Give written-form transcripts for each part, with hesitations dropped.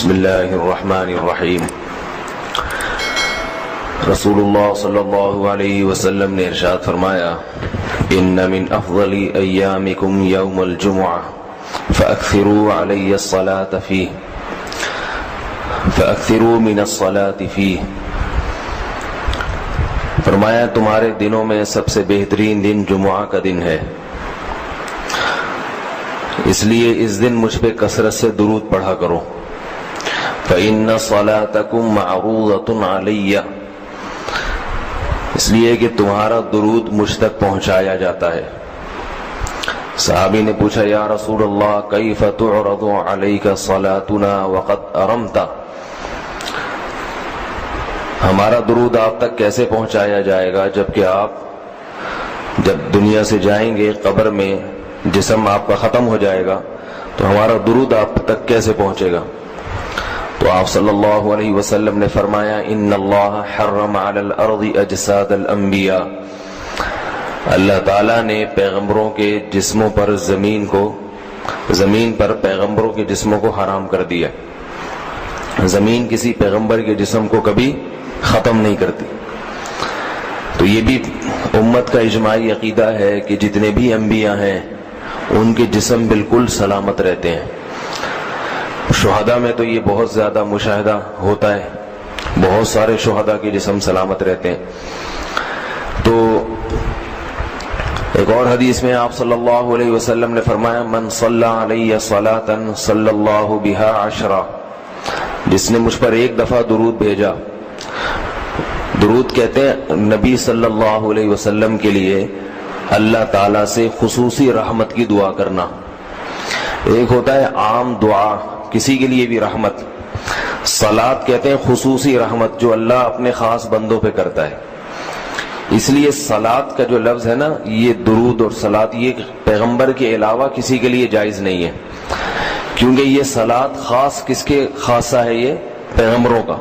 بسم اللہ الرحمن الرحیم۔ رسول اللہ صلی اللہ علیہ وسلم نے ارشاد فرمایا، ان من افضل ایامکم یوم الجمعہ فاکثروا علی الصلاة فیہ فاکثروا من الصلاة فیہ۔ فرمایا تمہارے دنوں میں سب سے بہترین دن جمعہ کا دن ہے، اس لیے اس دن مجھ پہ کثرت سے درود پڑھا کرو۔ فإن صلاتکم معروضۃ علی، اس لیے کہ تمہارا درود مجھ تک پہنچایا جاتا ہے۔ صحابی نے پوچھا، یا رسول اللہ کیف تعرض علیک صلاتنا وقد ارمت، ہمارا درود آپ تک کیسے پہنچایا جائے گا جبکہ آپ جب دنیا سے جائیں گے، قبر میں جسم آپ کا ختم ہو جائے گا، تو ہمارا درود آپ تک کیسے پہنچے گا؟ تو آپ صلی اللہ علیہ وسلم نے فرمایا، ان اللہ حرم علی الارض اجساد الانبیاء، اللہ تعالیٰ نے پیغمبروں کے جسموں پر زمین پر پیغمبروں کے جسموں کو حرام کر دیا۔ زمین کسی پیغمبر کے جسم کو کبھی ختم نہیں کرتی۔ تو یہ بھی امت کا اجماعی عقیدہ ہے کہ جتنے بھی انبیاء ہیں ان کے جسم بالکل سلامت رہتے ہیں۔ شہداء میں تو یہ بہت زیادہ مشاہدہ ہوتا ہے، بہت سارے شہداء کے جسم سلامت رہتے ہیں۔ تو ایک اور حدیث میں آپ صلی اللہ علیہ وسلم نے فرمایا، من صلی علی صلاۃ صلی اللہ بہا عشرہ، جس نے مجھ پر ایک دفعہ درود بھیجا۔ درود کہتے ہیں نبی صلی اللہ علیہ وسلم کے لیے اللہ تعالیٰ سے خصوصی رحمت کی دعا کرنا۔ ایک ہوتا ہے عام دعا، کسی کے لیے بھی رحمت، صلات کہتے ہیں خصوصی رحمت جو اللہ اپنے خاص بندوں پہ کرتا ہے۔ اس لیے صلات کا جو لفظ ہے نا، یہ درود اور صلات یہ پیغمبر کے علاوہ کسی کے لیے جائز نہیں ہے، کیونکہ یہ صلات خاص کس کے خاصہ ہے؟ یہ پیغمبروں کا۔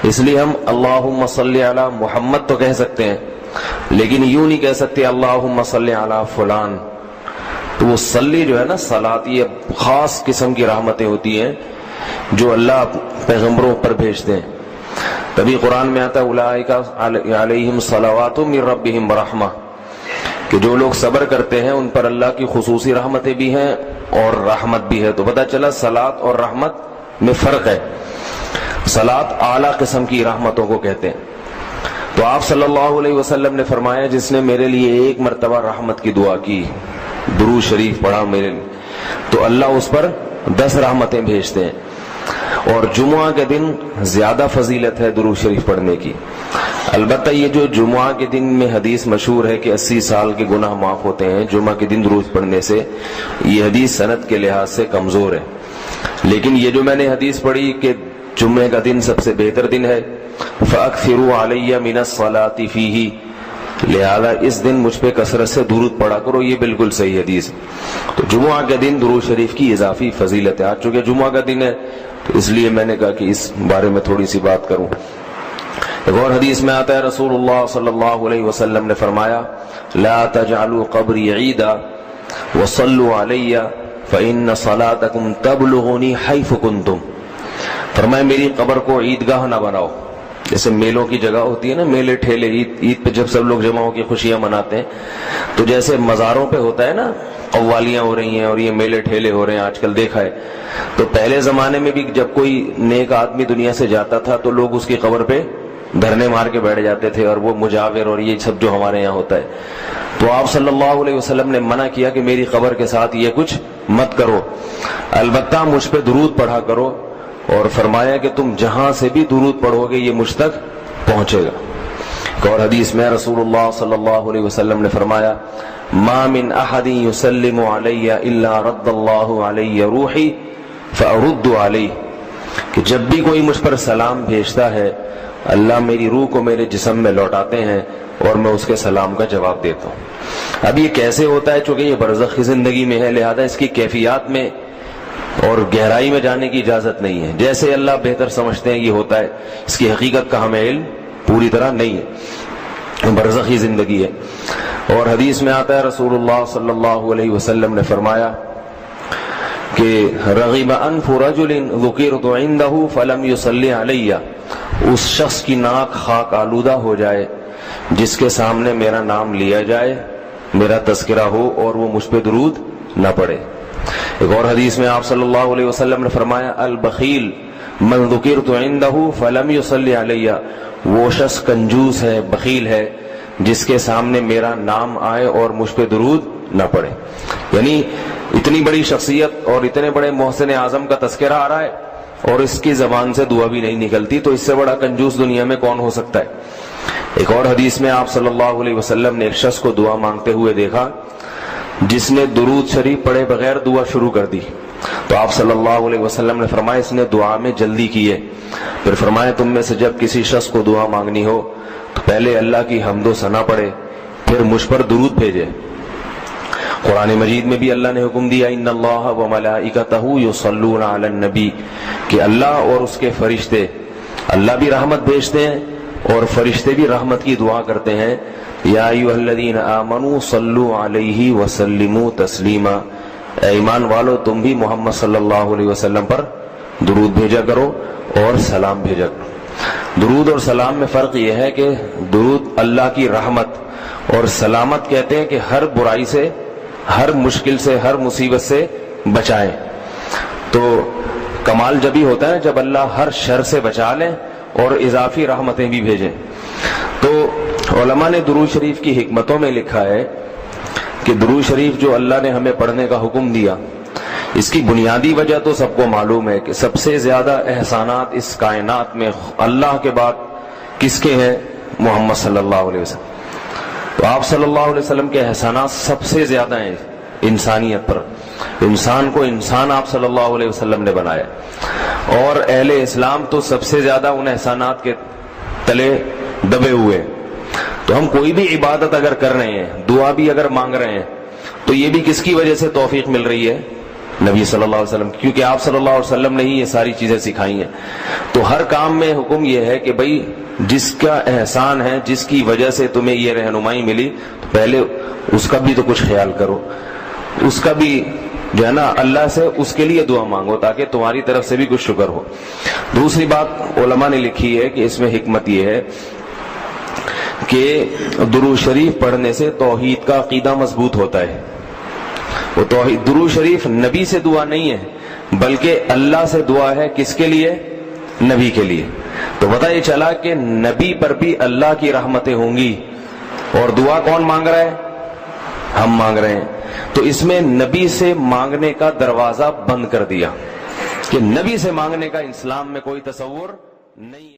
اس لیے ہم اللہم صلی علی محمد تو کہہ سکتے ہیں، لیکن یوں نہیں کہہ سکتے اللہم صلی علی فلان۔ تو وہ صلی جو ہے نا، صلات یہ خاص قسم کی رحمتیں ہوتی ہیں جو اللہ پیغمبروں پر بھیجتے ہیں۔ تبھی قرآن میں آتا ہے اولئک علیہم صلوات من ربہم ورحمہ، کہ جو لوگ صبر کرتے ہیں ان پر اللہ کی خصوصی رحمتیں بھی ہیں اور رحمت بھی ہے۔ تو پتہ چلا صلات اور رحمت میں فرق ہے۔ صلات اعلیٰ قسم کی رحمتوں کو کہتے ہیں۔ تو آپ صلی اللہ علیہ وسلم نے فرمایا، جس نے میرے لیے ایک مرتبہ رحمت کی دعا کی، درود شریف پڑھا میرے لیے، تو اللہ اس پر 10 رحمتیں بھیجتے ہیں۔ اور جمعہ کے دن زیادہ فضیلت ہے درود شریف پڑھنے کی۔ البتہ یہ جو جمعہ کے دن میں حدیث مشہور ہے کہ 80 سال کے گناہ معاف ہوتے ہیں جمعہ کے دن درود پڑھنے سے، یہ حدیث سند کے لحاظ سے کمزور ہے۔ لیکن یہ جو میں نے حدیث پڑھی کہ جمعے کا دن سب سے بہتر دن ہے، فَأَكْثِرُوا عَلَيَّ مِنَ الصَّلَاةِ فِيهِ، لہذا اس دن مجھ پہ کثرت سے درود پڑھا کرو، یہ بالکل صحیح حدیث۔ تو جمعہ کے دن درود شریف کی اضافی فضیلت ہے۔ آج چونکہ جمعہ کا دن ہے تو اس لیے میں نے کہا کہ اس بارے میں تھوڑی سی بات کروں۔ ایک اور حدیث میں آتا ہے، رسول اللہ صلی اللہ علیہ وسلم نے فرمایا، لا تجعلوا قبری عیدا وصلوا علی فإن صلاتکم تبلغنی حیث کنتم۔ فرمایا میری قبر کو عیدگاہ نہ بناؤ، جیسے میلوں کی جگہ ہوتی ہے نا، میلے ٹھیلے، عید پہ جب سب لوگ جمع ہو کے خوشیاں مناتے ہیں، تو جیسے مزاروں پہ ہوتا ہے نا، قوالیاں ہو رہی ہیں اور یہ میلے ٹھیلے ہو رہے ہیں آج کل دیکھا ہے۔ تو پہلے زمانے میں بھی جب کوئی نیک آدمی دنیا سے جاتا تھا تو لوگ اس کی قبر پہ دھرنے مار کے بیٹھ جاتے تھے، اور وہ مجاور اور یہ سب جو ہمارے یہاں ہوتا ہے۔ تو آپ صلی اللہ علیہ وسلم نے منع کیا کہ میری قبر کے ساتھ یہ کچھ مت کرو، البتہ مجھ پہ درود پڑھا کرو، اور فرمایا کہ تم جہاں سے بھی درود پڑھو گے یہ مجھ تک پہنچے گا۔ ایک اور حدیث میں رسول اللہ صلی اللہ علیہ وسلم نے فرمایا، ما من احد یسلم علی الا رد اللہ علی روحی فارد علیہ، کہ جب بھی کوئی مجھ پر سلام بھیجتا ہے اللہ میری روح کو میرے جسم میں لوٹاتے ہیں اور میں اس کے سلام کا جواب دیتا ہوں۔ اب یہ کیسے ہوتا ہے؟ چونکہ یہ برزخی زندگی میں ہے، لہذا اس کی کیفیات میں اور گہرائی میں جانے کی اجازت نہیں ہے۔ جیسے اللہ بہتر سمجھتے ہیں یہ ہوتا ہے، اس کی حقیقت کا ہمیں علم پوری طرح نہیں ہے، برزخی زندگی ہے۔ اور حدیث میں آتا ہے رسول اللہ صلی اللہ علیہ وسلم نے فرمایا کہ رغب انف رجل ذکرت عنده فلم يصلی علی، اس شخص کی ناک خاک آلودہ ہو جائے جس کے سامنے میرا نام لیا جائے، میرا تذکرہ ہو اور وہ مجھ پہ درود نہ پڑے۔ ایک اور حدیث میں آپ صلی اللہ علیہ وسلم نے فرمایا البخیل من ذکرت عنده فلم يصلی علی، وہ شخص کنجوس ہے، بخیل ہے، جس کے سامنے میرا نام آئے اور مجھ پہ درود نہ پڑے۔ یعنی اتنی بڑی شخصیت اور اتنے بڑے محسن اعظم کا تذکرہ آ رہا ہے اور اس کی زبان سے دعا بھی نہیں نکلتی، تو اس سے بڑا کنجوس دنیا میں کون ہو سکتا ہے۔ ایک اور حدیث میں آپ صلی اللہ علیہ وسلم نے ایک شخص کو دعا مانگتے ہوئے دیکھا جس نے درود شریف پڑھے بغیر دعا شروع کر دی، تو آپ صلی اللہ علیہ وسلم نے فرمایا اس نے دعا میں جلدی کی ہے۔ پھر فرمایا تم میں سے جب کسی شخص کو دعا مانگنی ہو تو پہلے اللہ کی حمد و ثنا پڑھے، پھر مجھ پر درود بھیجے۔ قرآن مجید میں بھی اللہ نے حکم دیا ان اللہ وملائکتہ یصلون علی النبی، کہ اللہ اور اس کے فرشتے، اللہ بھی رحمت بھیجتے ہیں اور فرشتے بھی رحمت کی دعا کرتے ہیں۔ یا ایھا الذین آمنوا صلوا علیہ وسلموا تسلیما، اے ایمان والو تم بھی محمد صلی اللہ علیہ وسلم پر درود بھیجا کرو اور سلام بھیجا کرو۔ درود اور سلام میں فرق یہ ہے کہ درود اللہ کی رحمت اور سلامت کہتے ہیں کہ ہر برائی سے، ہر مشکل سے، ہر مصیبت سے بچائیں۔ تو کمال جب ہی ہوتا ہے جب اللہ ہر شر سے بچا لیں اور اضافی رحمتیں بھی بھیجیں۔ تو علماء نے درود شریف کی حکمتوں میں لکھا ہے کہ درود شریف جو اللہ نے ہمیں پڑھنے کا حکم دیا، اس کی بنیادی وجہ تو سب کو معلوم ہے کہ سب سے زیادہ احسانات اس کائنات میں اللہ کے بعد کس کے ہیں؟ محمد صلی اللہ علیہ وسلم۔ تو آپ صلی اللہ علیہ وسلم کے احسانات سب سے زیادہ ہیں انسانیت پر، انسان کو انسان آپ صلی اللہ علیہ وسلم نے بنایا، اور اہل اسلام تو سب سے زیادہ ان احسانات کے تلے دبے ہوئے۔ تو ہم کوئی بھی عبادت اگر کر رہے ہیں، دعا بھی اگر مانگ رہے ہیں، تو یہ بھی کس کی وجہ سے توفیق مل رہی ہے؟ نبی صلی اللہ علیہ وسلم، کیونکہ آپ صلی اللہ علیہ وسلم نے ہی یہ ساری چیزیں سکھائی ہیں۔ تو ہر کام میں حکم یہ ہے کہ بھئی جس کا احسان ہے، جس کی وجہ سے تمہیں یہ رہنمائی ملی، تو پہلے اس کا بھی تو کچھ خیال کرو، اس کا بھی جو ہے نا اللہ سے اس کے لیے دعا مانگو تاکہ تمہاری طرف سے بھی کچھ شکر ہو۔ دوسری بات علماء نے لکھی ہے کہ اس میں حکمت یہ ہے کہ درود شریف پڑھنے سے توحید کا عقیدہ مضبوط ہوتا ہے۔ وہ توحید، درود شریف نبی سے دعا نہیں ہے بلکہ اللہ سے دعا ہے، کس کے لیے؟ نبی کے لیے۔ تو پتہ یہ چلا کہ نبی پر بھی اللہ کی رحمتیں ہوں گی، اور دعا کون مانگ رہا ہے؟ ہم مانگ رہے ہیں۔ تو اس میں نبی سے مانگنے کا دروازہ بند کر دیا کہ نبی سے مانگنے کا اسلام میں کوئی تصور نہیں ہے۔